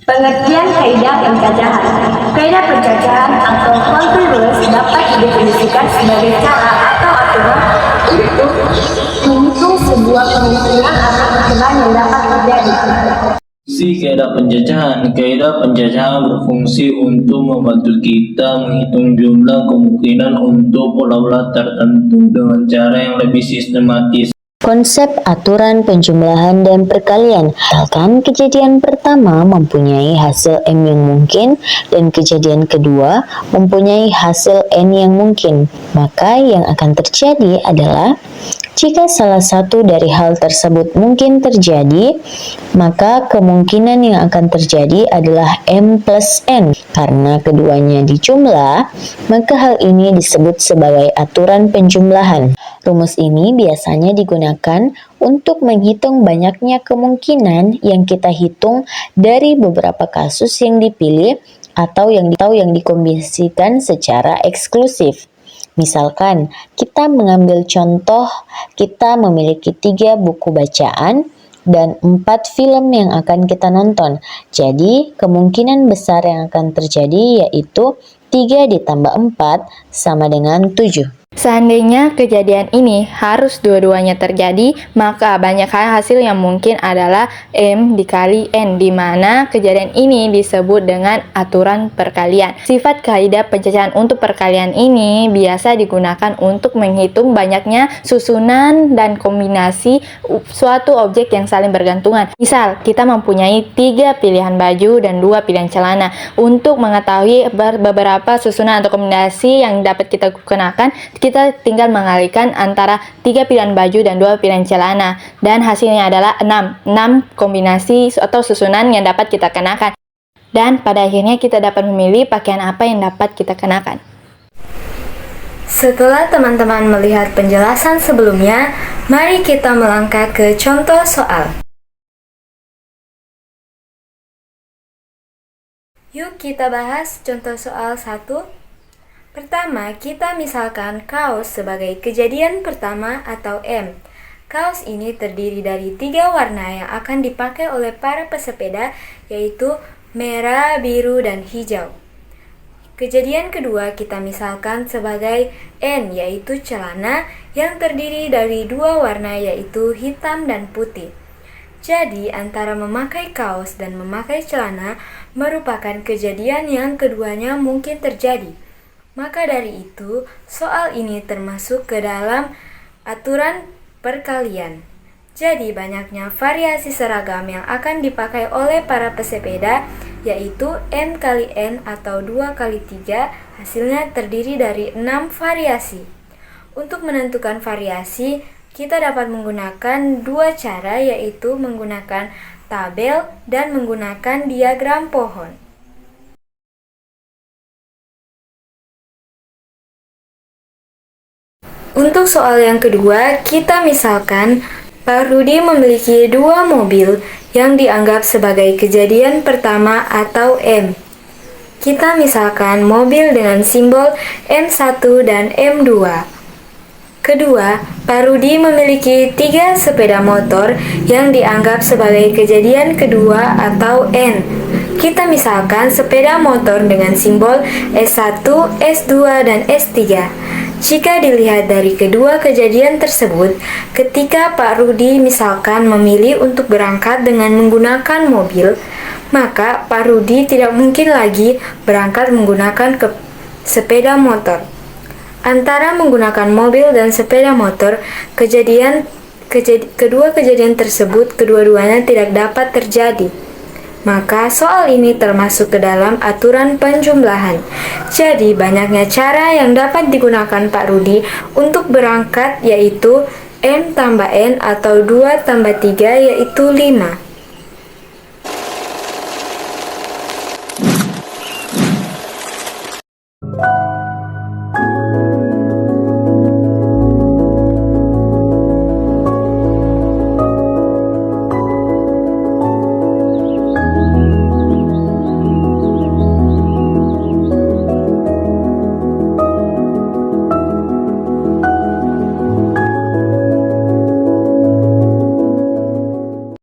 Pengertian kaidah penjajahan. Kaidah penjajahan atau counter rules dapat didefinisikan sebagai cara atau aturan untuk menghitung sebuah kemungkinan atau kemungkinan yang dapat terjadi. Kaidah penjajahan berfungsi untuk membantu kita menghitung jumlah kemungkinan untuk pola-pola tertentu dengan cara yang lebih sistematis. Konsep aturan penjumlahan dan perkalian. Misalkan kejadian pertama mempunyai hasil M yang mungkin dan kejadian kedua mempunyai hasil N yang mungkin. Maka yang akan terjadi adalah jika salah satu dari hal tersebut mungkin terjadi, maka kemungkinan yang akan terjadi adalah M plus N. Karena keduanya dijumlah, maka hal ini disebut sebagai aturan penjumlahan. Rumus ini biasanya digunakan untuk menghitung banyaknya kemungkinan yang kita hitung dari beberapa kasus yang dipilih atau yang dikombinasikan secara eksklusif. Misalkan, kita mengambil contoh, kita memiliki 3 buku bacaan dan 4 film yang akan kita nonton. Jadi, kemungkinan besar yang akan terjadi yaitu 3 ditambah 4 sama dengan 7. Seandainya kejadian ini harus dua-duanya terjadi, maka banyak hasil yang mungkin adalah M dikali N, di mana kejadian ini disebut dengan aturan perkalian. Sifat kaidah penjajahan untuk perkalian ini biasa digunakan untuk menghitung banyaknya susunan dan kombinasi suatu objek yang saling bergantungan. Misal, kita mempunyai 3 pilihan baju dan 2 pilihan celana. Untuk mengetahui beberapa susunan atau kombinasi yang dapat kita gunakan, kita tinggal mengalihkan antara 3 pilihan baju dan 2 pilihan celana, dan hasilnya adalah 6 kombinasi atau susunan yang dapat kita kenakan, dan pada akhirnya kita dapat memilih pakaian apa yang dapat kita kenakan. Setelah teman-teman melihat penjelasan sebelumnya, mari kita melangkah ke contoh soal. Yuk kita bahas contoh soal 1. Pertama, kita misalkan kaos sebagai kejadian pertama atau M. Kaos ini terdiri dari 3 warna yang akan dipakai oleh para pesepeda, yaitu merah, biru, dan hijau. Kejadian kedua kita misalkan sebagai N, yaitu celana yang terdiri dari 2 warna, yaitu hitam dan putih. Jadi, antara memakai kaos dan memakai celana merupakan kejadian yang keduanya mungkin terjadi. Maka dari itu, soal ini termasuk ke dalam aturan perkalian. Jadi, banyaknya variasi seragam yang akan dipakai oleh para pesepeda, yaitu M kali N atau 2 kali 3, hasilnya terdiri dari 6 variasi. Untuk menentukan variasi, kita dapat menggunakan 2 cara, yaitu menggunakan tabel dan menggunakan diagram pohon. Untuk soal yang kedua, kita misalkan Pak Rudi memiliki 2 mobil yang dianggap sebagai kejadian pertama atau M. Kita misalkan mobil dengan simbol M1 dan M2. Kedua, Pak Rudi memiliki 3 sepeda motor yang dianggap sebagai kejadian kedua atau N. Kita misalkan sepeda motor dengan simbol S1, S2, dan S3. Jika dilihat dari kedua kejadian tersebut, ketika Pak Rudi misalkan memilih untuk berangkat dengan menggunakan mobil, maka Pak Rudi tidak mungkin lagi berangkat menggunakan sepeda motor. Antara menggunakan mobil dan sepeda motor, kedua kejadian tersebut kedua-duanya tidak dapat terjadi. Maka soal ini termasuk ke dalam aturan penjumlahan. Jadi banyaknya cara yang dapat digunakan Pak Rudi untuk berangkat, yaitu M tambah N atau 2 tambah 3 yaitu 5.